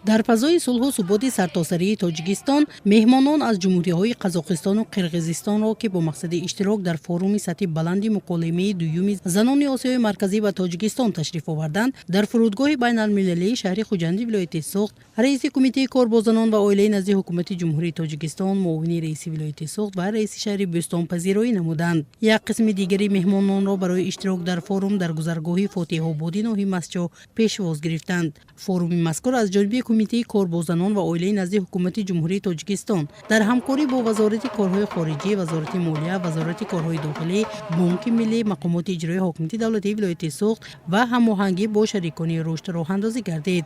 дар фазои сулҳу суботи сартосарии Тоҷикистон меҳмонон аз ҷумҳуриҳои Қазоқистону Қирғизистонро ки бо мақсади иштирок дар форуми сатҳи баланди муколимаи дуюми занони Осиёи марказӣ ба Тоҷикистон ташриф оварданд, дар фурудгоҳи байналмилалии шаҳри Хуҷанди вилояти Суғд раиси кумитаи кор бо занон ва оилаи назди ҳукумати ҷумҳурии Тоҷикистон, муовини раиси вилояти Суғд ва раиси шаҳри Бӯстон пазироӣ намуданд. Як қисми дигари меҳмононро барои иштирок дар форум дар гузаргоҳи Фотиҳободи ноҳи Масчо пешвоз гирифтанд. Форуми мазкур аз ҷониби кумитаи кор бо занон ва оилаи назди ҳукумати ҷумҳурии Тоҷикистон дар ҳамкорӣ бо вазорати корҳои хориҷӣ, вазорати молия, вазорати корҳои дохилӣ, бонки миллӣ, мақомоти иҷроии ҳокимияти давлатии вилояти Суғд ва ҳамоҳангӣ бо шарикони рушд роҳандозӣ гардид.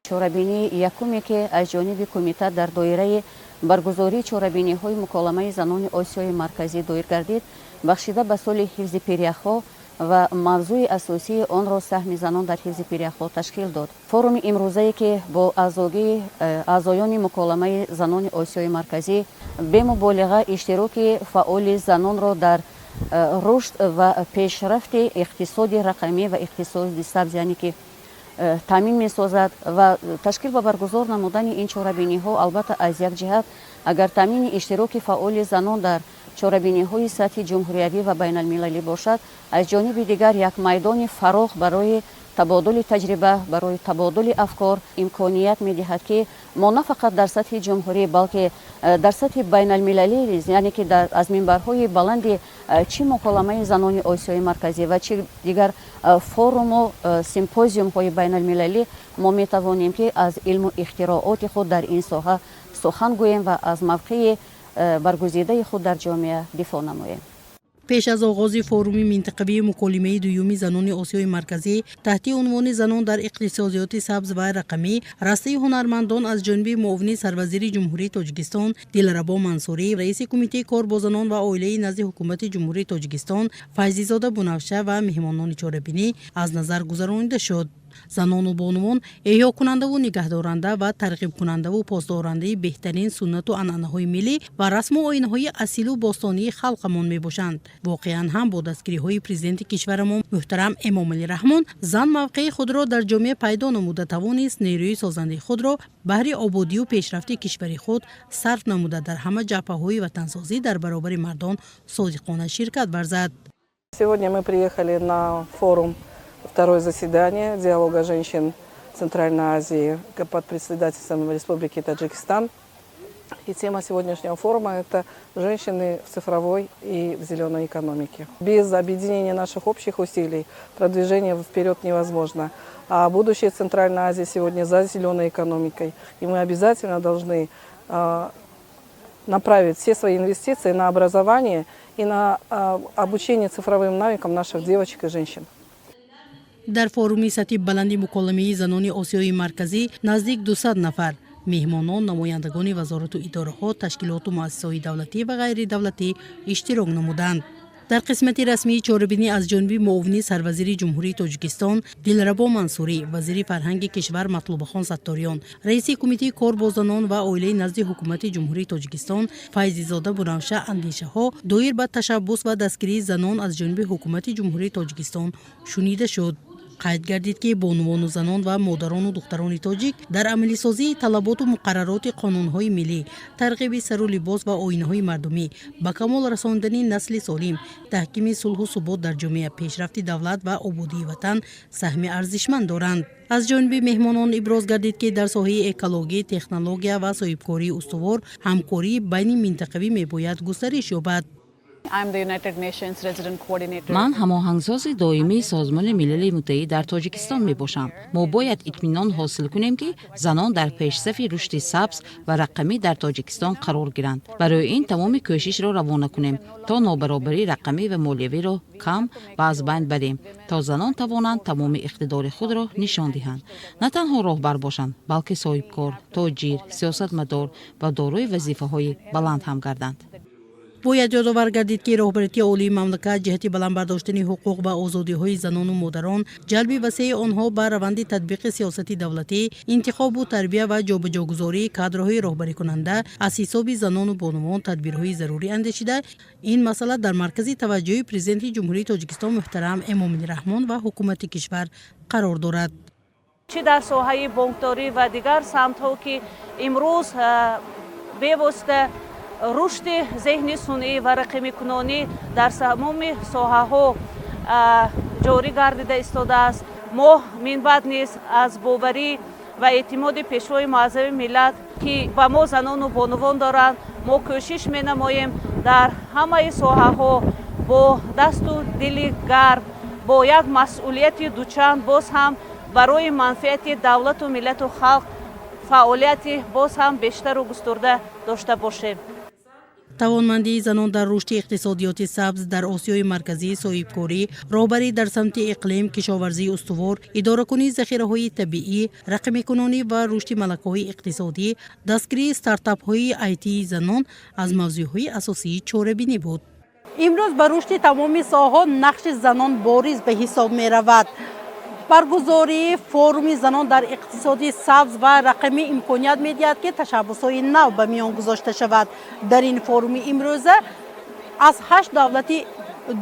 чорабинии якуме ки аз ҷониби кумита дар доираи баргузории чорабиниҳои муколамаи занони Осиёи марказӣ доир гардид, бахшида ба соли ҳифзи пиряхҳо ва мавзӯи асосии онро саҳми занон дар ҳифзи пиряхҳо ташкил дод. Форуми имрӯзае ки бо аъзогии аъзоёни муколамаи занони Осиёи марказӣ бемуболиға иштироки фаъоли занонро дар рушд ва пешрафти иқтисоди рақамӣ ва иқтисоди сабз, яъне ки таъмин месозад ва ташкил ва баргузор намудани ин чорабиниҳо албатта аз як ҷиҳат агар таъмини иштироки фаъоли занон дар чорабиниҳои сатҳи ҷумҳуриявӣ ва байналмилалӣ бошад, аз ҷониби дигар як майдони фароғ барои табодули таҷриба, барои табодули афкор имконият медиҳад ки мо на фақат дар сатҳи ҷумҳурӣ, балки дар сатҳи байналмилалӣ, яъне ки аз минбарҳои баланди чӣ муколамаи занони Осиёи марказӣ ва чӣ дигар форуму симпозиумҳои байналмилалӣ мо метавонем ки аз илму ихтирооти худ дар ин соҳа сухан гӯем ва аз мавқеи баргузидаи худ дар ҷомеа дифоъ намоем. пеш аз оғози форуми минтақавии муколимаи дуюми занони Осиёи марказӣ таҳти унвони занон дар иқтисодиёти сабз ва рақамӣ, растаи ҳунармандон аз ҷониби муовини сарвазири ҷумҳурии Тоҷикистон Дилрабо Мансурӣ, раиси кумитаи кор бо занон ва оилаи назди ҳукумати ҷумҳурии Тоҷикистон Файзизода Бунавша ва меҳмонони чорабинӣ аз назар гузаронида шуд. Занону бонувон эҳёкунандаву нигаҳдоранда ва тарғибкунандаву посдорандаи беҳтарин суннату анъанаҳои миллӣ ва расму оинаҳои асилу бостонии халқамон мебошанд. Воқеан ҳам бо дастгириҳои президенти кишварамон муҳтарам Эмомалӣ Раҳмон зан мавқеи худро дар ҷомеа пайдо намуда тавонист нерӯи созандаи худро баҳри ободию пешрафти кишвари худ сарф намуда дар ҳама ҷабҳаҳои ватансозӣ дар баробари мардон содиқона ширкат варзад. Сегодня мы приехали на форум, второе заседание диалога женщин Центральной Азии под председательством Республики Таджикистан. И тема сегодняшнего форума – это женщины в цифровой и в зеленой экономике. Без объединения наших общих усилий продвижение вперед невозможно. А будущее Центральной Азии сегодня за зеленой экономикой. И мы обязательно должны направить все свои инвестиции на образование и на обучение цифровым навыкам наших девочек и женщин. дар форуми сатҳи баланди муколамаи занони Осиёи марказӣ наздик 200 нафар меҳмонон, намояндагони вазорату идораҳо, ташкилоту муассисаҳои давлатӣ ва ғайридавлатӣ иштирок намуданд. дар қисмати расмии чорабинӣ аз ҷониби муовини сарвазири ҷумҳурии Тоҷикистон Дилрабо Мансурӣ, вазири фарҳанги кишвар Матлубахон Сатториён, раиси кумитаи кор бо занон ва оилаи назди ҳукумати ҷумҳурии Тоҷикистон Файзизода Бунавша андешаҳо доир ба ташаббус ва дастгирии занон аз ҷониби ҳукумати ҷумҳурии Тоҷикистон шунида шуд. қайд гардид ки бонувону занон ва модарону духтарони тоҷик дар амалисозии талаботу муқаррароти қонунҳои миллӣ, тарғиби сару либос ва оинаҳои мардумӣ, ба камол расондани насли солим, таҳкими сулҳу субот дар ҷомеа, пешрафти давлат ва ободии ватан саҳми арзишманд доранд. аз ҷониби меҳмонон иброз гардид ки дар соҳаи экологӣ, технология ва соҳибкории устувор ҳамкории байни минтақавӣ мебояд густариш ёбад. ман ҳамоҳангсози доимии Созмони Милали Муттаҳид дар Тоҷикистон мебошам. мо бояд итминон ҳосил кунем ки занон дар пешсафи рушди сабз ва рақамӣ дар Тоҷикистон қарор гиранд. барои ин тамоми кӯшишро равона кунем то нобаробарии рақамӣ ва молиявиро кам ва аз байн барем, то занон тавонанд тамоми иқтидори худро нишон диҳанд, на танҳо роҳбар бошанд, балки соҳибкор, тоҷир, сиёсатмадор ва дорои вазифаҳои баланд ҳам гарданд. бояд ёдовар гардид ки роҳбарияти олии мамлакат ҷиҳати баландбардоштани ҳуқуқ ва озодиҳои занону модарон, ҷалби васеъи онҳо ба раванди татбиқи сиёсати давлатӣ, интихобу тарбия ва ҷобаҷогузории кадрҳои роҳбарикунанда аз ҳисоби занону бонувон тадбирҳои зарурӣ андешида, ин масъала дар маркази таваҷҷӯҳи президенти ҷумҳурии Тоҷикистон муҳтарам Эмомалӣ Раҳмон ва ҳукумати кишвар қарор дорад. چی در ساحه بانکداری و دیگر سمت‌ها که امروز بواسطه رشد ذهنی صنعی و رقمی کنانی در تمام ساحه‌ها جاری گردیده ایستاده است. ما من بعد نیز از باوری و اعتماد پیشوای معظم ملت که با ما زنان و بانوان دارند ما کوشش می‌نماییم در همه ساحه‌ها با دست و دل گرم با یک مسئولیت دوچند باز هم برای منفعت دولت و ملت و خلق فعالیت باز هم بیشتر و گسترده داشته باشیم. توانمندی زنان در رشد اقتصادیات سبز در آسیای مرکزی، صاحبکاری، راهبری در سمت اقلیم، کشاورزی استوار، اداره‌کنی ذخیره‌های طبیعی، رقمی‌کنانی و رشد ملکه‌های اقتصادی، دستگیری استارتاپ‌های آیتی زنان از موضوعهای اساسی چاره‌بینی بود. امروز به رشد تمام ساحه‌ها نقش زنان بارز به حساب می‌رود. برگزاری فوروم زنان در اقتصادی سبز و رقمی امکانیت می‌دهد که تشبس‌های نو به میان گذاشته شود. در این فوروم امروزه از 8 دولت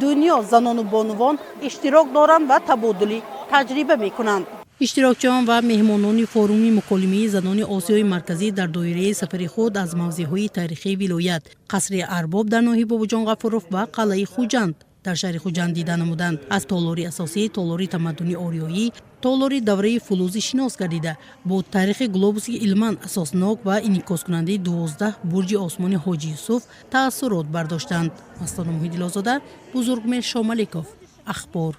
دنیا زنان و بانوان اشتراک دارند و تبادل تجربه می‌کنند. اشتراکچیان و مهمانان فوروم مکالمه زنان آسیای مرکزی در دایره سفر خود از موضوعهای تاریخی ولایت، قصر ارباب در ناحیه باباجان غفورов و قلعه خوجند در شهر خوجند دیده نمودند. از تالاری اساسی، تالاری تمدنی آریایی، تالاری دوره فلوزی شناس گردیده با تاریخ گلوبوس علمان اساسناک و انعکاس کننده 12 برج آسمان حاجی یوسف تأثیرات برداشتند. مستان محیدی آزاده، بزرگمهر شاملیکوف، اخبار.